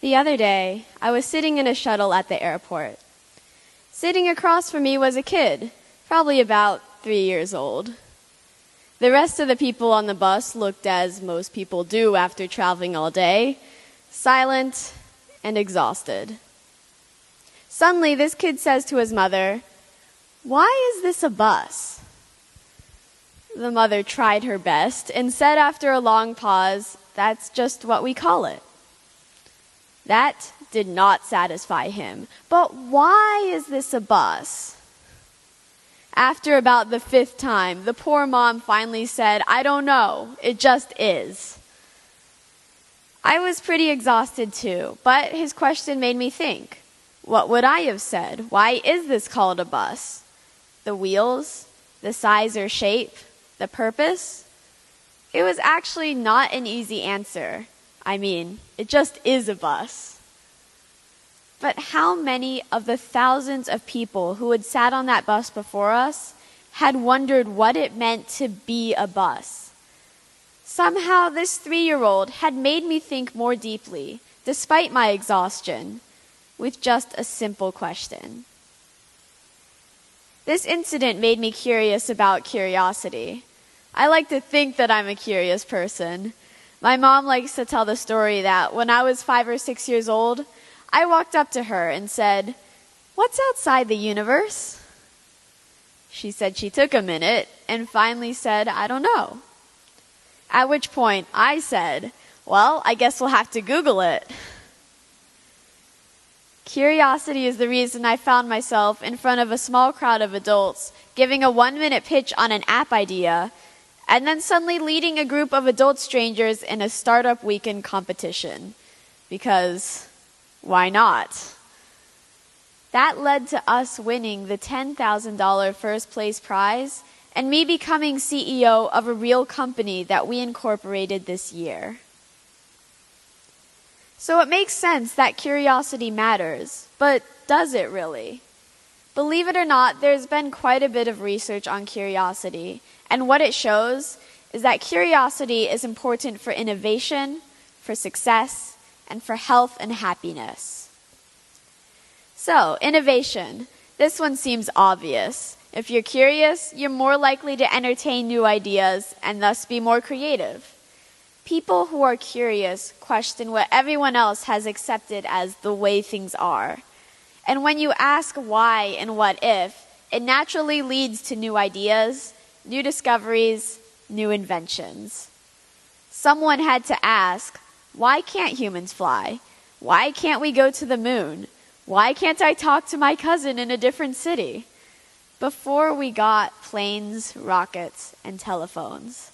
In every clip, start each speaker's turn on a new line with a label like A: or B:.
A: The other day, I was sitting in a shuttle at the airport. Sitting across from me was a kid, probably about 3 years old. The rest of the people on the bus looked as most people do after traveling all day, silent and exhausted. Suddenly, this kid says to his mother, "Why is this a bus?" The mother tried her best and said after a long pause, "That's just what we call it." That did not satisfy him. But why is this a bus? After about the 5th time, the poor mom finally said, "I don't know, it just is." I was pretty exhausted too, but his question made me think. What would I have said? Why is this called a bus? The wheels, the size or shape, the purpose? It was actually not an easy answer. I mean, it just is a bus. But how many of the thousands of people who had sat on that bus before us had wondered what it meant to be a bus? Somehow this 3-year-old had made me think more deeply, despite my exhaustion, with just a simple question. This incident made me curious about curiosity. I like to think that I'm a curious person. My mom likes to tell the story that when I was 5 or 6 years old, I walked up to her and said, "What's outside the universe?" She said she took a minute and finally said, "I don't know." At which point I said, "Well, I guess we'll have to Google it." Curiosity is the reason I found myself in front of a small crowd of adults giving a 1-minute pitch on an app idea and then suddenly leading a group of adult strangers in a startup weekend competition. Because why not? That led to us winning the $10,000 first place prize and me becoming CEO of a real company that we incorporated this year. So it makes sense that curiosity matters, but does it really? Believe it or not, there's been quite a bit of research on curiosity, and what it shows is that curiosity is important for innovation, for success, and for health and happiness. So, innovation. This one seems obvious. If you're curious, you're more likely to entertain new ideas and thus be more creative. People who are curious question what everyone else has accepted as the way things are. And when you ask why and what if, it naturally leads to new ideas, new discoveries, new inventions. Someone had to ask, why can't humans fly? Why can't we go to the moon? Why can't I talk to my cousin in a different city? Before we got planes, rockets, and telephones.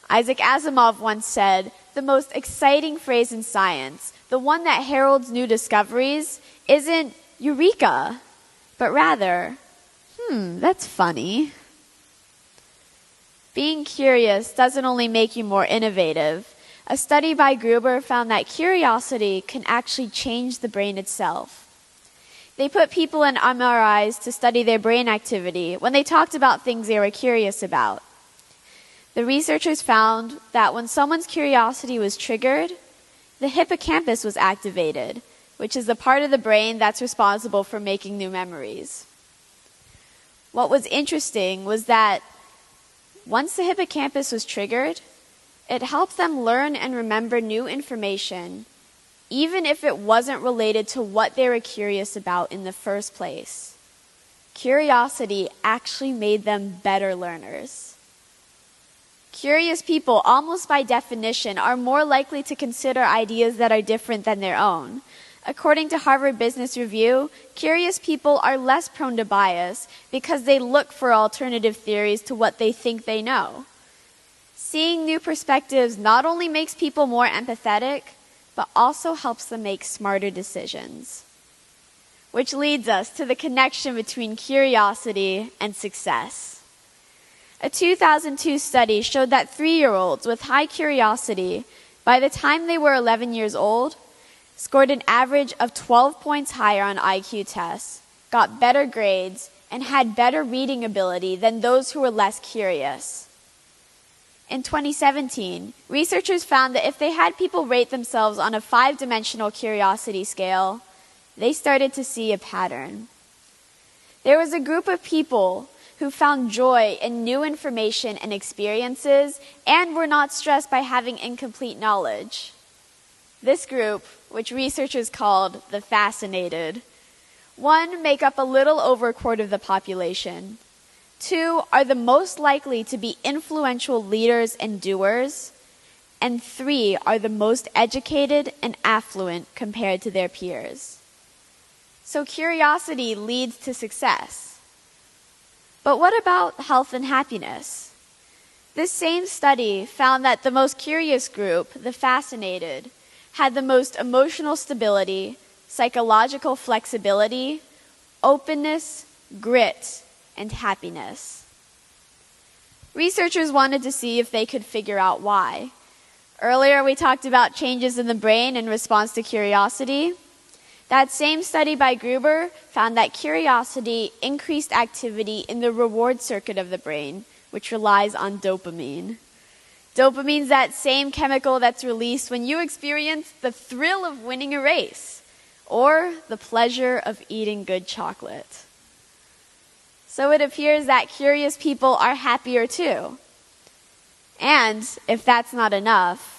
A: Isaac Asimov once said, "The most exciting phrase in science, the one that heralds new discoveries, isn't eureka, but rather, that's funny." Being curious doesn't only make you more innovative. A study by Gruber found that curiosity can actually change the brain itself. They put people in MRIs to study their brain activity when they talked about things they were curious about. The researchers found that when someone's curiosity was triggered, the hippocampus was activated, which is the part of the brain that's responsible for making new memories. What was interesting was that once the hippocampus was triggered, it helped them learn and remember new information, even if it wasn't related to what they were curious about in the first place. Curiosity actually made them better learners. Curious people, almost by definition, are more likely to consider ideas that are different than their own. According to Harvard Business Review, curious people are less prone to bias because they look for alternative theories to what they think they know. Seeing new perspectives not only makes people more empathetic, but also helps them make smarter decisions. Which leads us to the connection between curiosity and success. A 2002 study showed that 3-year-olds with high curiosity, by the time they were 11 years old, scored an average of 12 points higher on IQ tests, got better grades, and had better reading ability than those who were less curious. In 2017, researchers found that if they had people rate themselves on a 5-dimensional curiosity scale, they started to see a pattern. There was a group of people who found joy in new information and experiences and were not stressed by having incomplete knowledge. This group, which researchers called the fascinated, 1, make up a little over a quarter of the population. 2, are the most likely to be influential leaders and doers. And 3, are the most educated and affluent compared to their peers. So curiosity leads to success. But what about health and happiness? This same study found that the most curious group, the fascinated, had the most emotional stability, psychological flexibility, openness, grit, and happiness. Researchers wanted to see if they could figure out why. Earlier, we talked about changes in the brain in response to curiosity. That same study by Gruber found that curiosity increased activity in the reward circuit of the brain, which relies on dopamine. Dopamine's that same chemical that's released when you experience the thrill of winning a race or the pleasure of eating good chocolate. So it appears that curious people are happier too. And if that's not enough,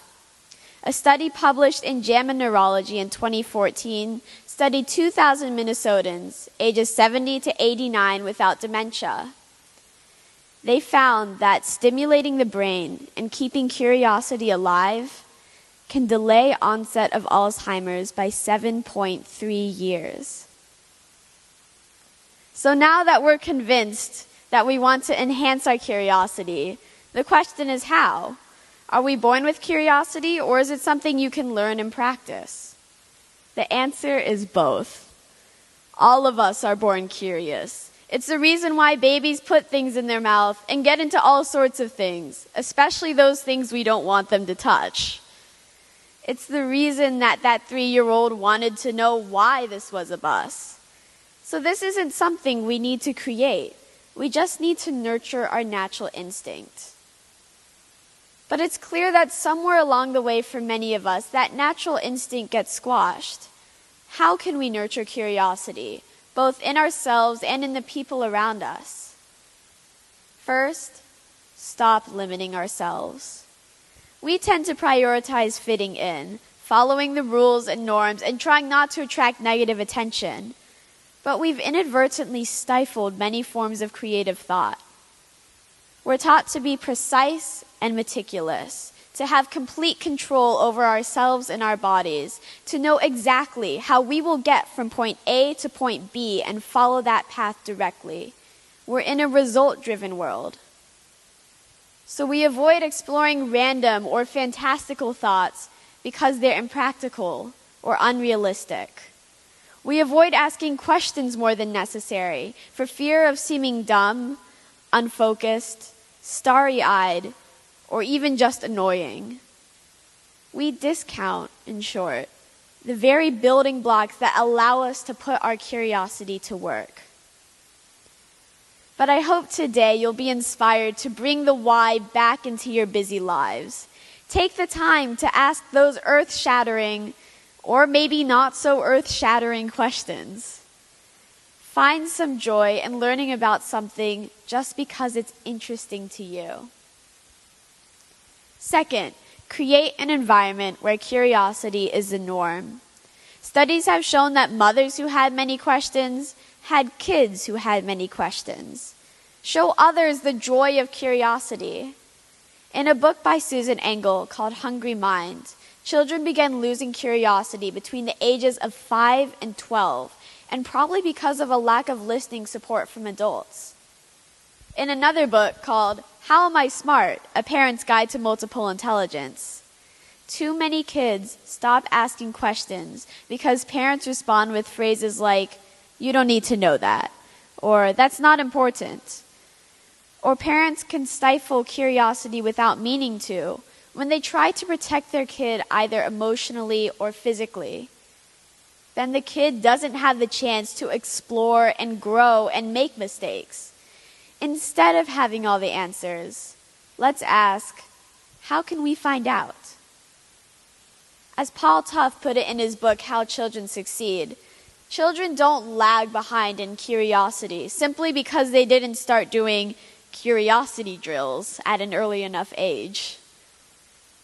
A: a study published in JAMA Neurology in 2014 studied 2,000 Minnesotans ages 70 to 89 without dementia. They found that stimulating the brain and keeping curiosity alive can delay onset of Alzheimer's by 7.3 years. So now that we're convinced that we want to enhance our curiosity, the question is how? Are we born with curiosity, or is it something you can learn and practice? The answer is both. All of us are born curious. It's the reason why babies put things in their mouth and get into all sorts of things, especially those things we don't want them to touch. It's the reason that 3-year-old wanted to know why this was a bus. So this isn't something we need to create. We just need to nurture our natural instinct. But it's clear that somewhere along the way for many of us, that natural instinct gets squashed. How can we nurture curiosity, both in ourselves and in the people around us? First, stop limiting ourselves. We tend to prioritize fitting in, following the rules and norms, and trying not to attract negative attention. But we've inadvertently stifled many forms of creative thought. We're taught to be precise and meticulous, to have complete control over ourselves and our bodies, to know exactly how we will get from point A to point B and follow that path directly. We're in a result-driven world. So we avoid exploring random or fantastical thoughts because they're impractical or unrealistic. We avoid asking questions more than necessary for fear of seeming dumb, unfocused, starry-eyed, or even just annoying. We discount, in short, the very building blocks that allow us to put our curiosity to work. But I hope today you'll be inspired to bring the why back into your busy lives. Take the time to ask those earth-shattering, or maybe not so earth-shattering questions. Find some joy in learning about something just because it's interesting to you. Second, create an environment where curiosity is the norm. Studies have shown that mothers who had many questions had kids who had many questions. Show others the joy of curiosity. In a book by Susan Engel called Hungry Mind, children began losing curiosity between the ages of 5 and 12, and probably because of a lack of listening support from adults. In another book called How Am I Smart? A Parent's Guide to Multiple Intelligence, too many kids stop asking questions because parents respond with phrases like, "You don't need to know that," or "That's not important." Or parents can stifle curiosity without meaning to when they try to protect their kid either emotionally or physically. Then the kid doesn't have the chance to explore and grow and make mistakes. Instead of having all the answers, let's ask, how can we find out? As Paul Tough put it in his book, How Children Succeed, children don't lag behind in curiosity simply because they didn't start doing curiosity drills at an early enough age.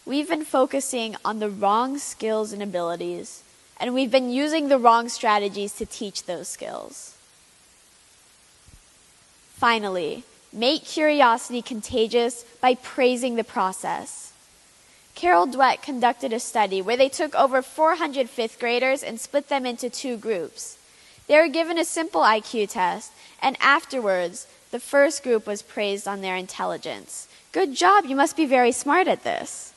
A: We've been focusing on the wrong skills and abilities, and we've been using the wrong strategies to teach those skills. Finally, make curiosity contagious by praising the process. Carol Dweck conducted a study where they took over 400 fifth graders and split them into 2 groups. They were given a simple IQ test, and afterwards, the first group was praised on their intelligence. Good job, you must be very smart at this.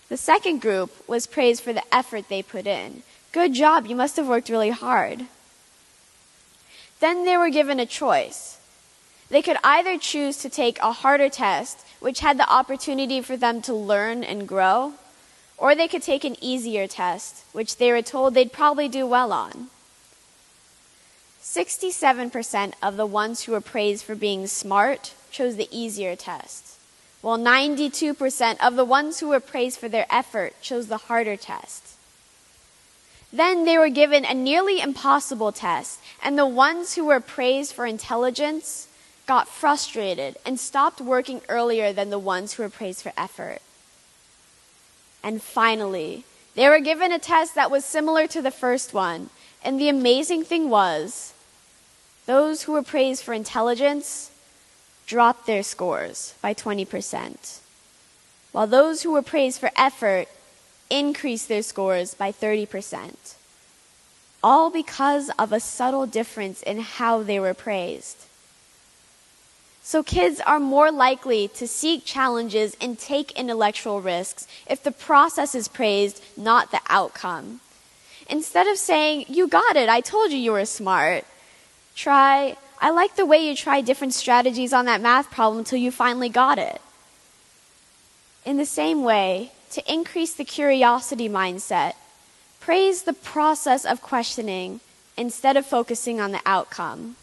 A: The second group was praised for the effort they put in. Good job, you must have worked really hard. Then they were given a choice. They could either choose to take a harder test, which had the opportunity for them to learn and grow, or they could take an easier test, which they were told they'd probably do well on. 67% of the ones who were praised for being smart chose the easier test, while 92% of the ones who were praised for their effort chose the harder test. Then they were given a nearly impossible test, and the ones who were praised for intelligence got frustrated and stopped working earlier than the ones who were praised for effort. And finally, they were given a test that was similar to the first one, and the amazing thing was, those who were praised for intelligence dropped their scores by 20%, while those who were praised for effort increased their scores by 30%, all because of a subtle difference in how they were praised. So kids are more likely to seek challenges and take intellectual risks if the process is praised, not the outcome. Instead of saying, "You got it, I told you you were smart," try, "I like the way you tried different strategies on that math problem until you finally got it." In the same way, to increase the curiosity mindset, praise the process of questioning instead of focusing on the outcome.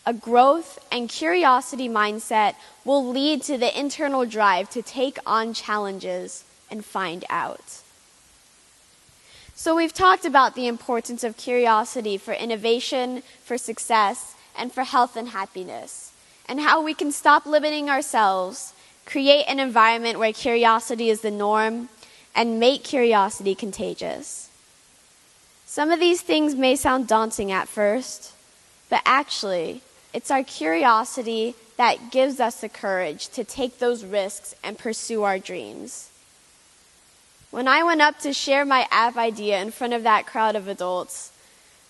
A: A growth and curiosity mindset will lead to the internal drive to take on challenges and find out. So we've talked about the importance of curiosity for innovation, for success, and for health and happiness, and how we can stop limiting ourselves, create an environment where curiosity is the norm, and make curiosity contagious. Some of these things may sound daunting at first, but actually, it's our curiosity that gives us the courage to take those risks and pursue our dreams. When I went up to share my app idea in front of that crowd of adults,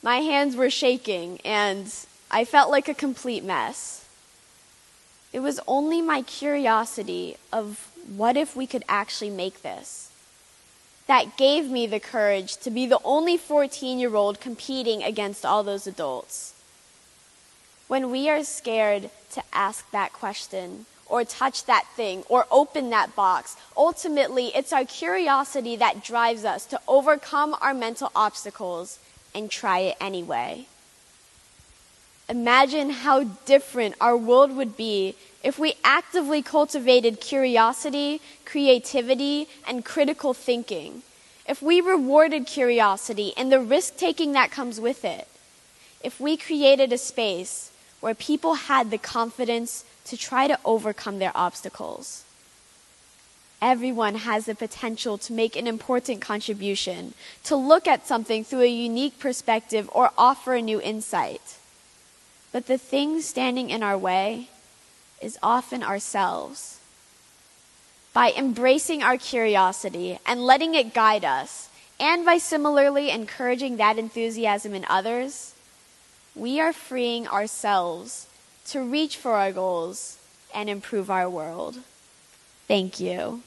A: my hands were shaking and I felt like a complete mess. It was only my curiosity of what if we could actually make this that gave me the courage to be the only 14-year-old competing against all those adults. When we are scared to ask that question, or touch that thing, or open that box, ultimately it's our curiosity that drives us to overcome our mental obstacles and try it anyway. Imagine how different our world would be if we actively cultivated curiosity, creativity, and critical thinking. If we rewarded curiosity and the risk-taking that comes with it. If we created a space where people had the confidence to try to overcome their obstacles. Everyone has the potential to make an important contribution, to look at something through a unique perspective or offer a new insight. But the thing standing in our way is often ourselves. By embracing our curiosity and letting it guide us, and by similarly encouraging that enthusiasm in others, we are freeing ourselves to reach for our goals and improve our world. Thank you.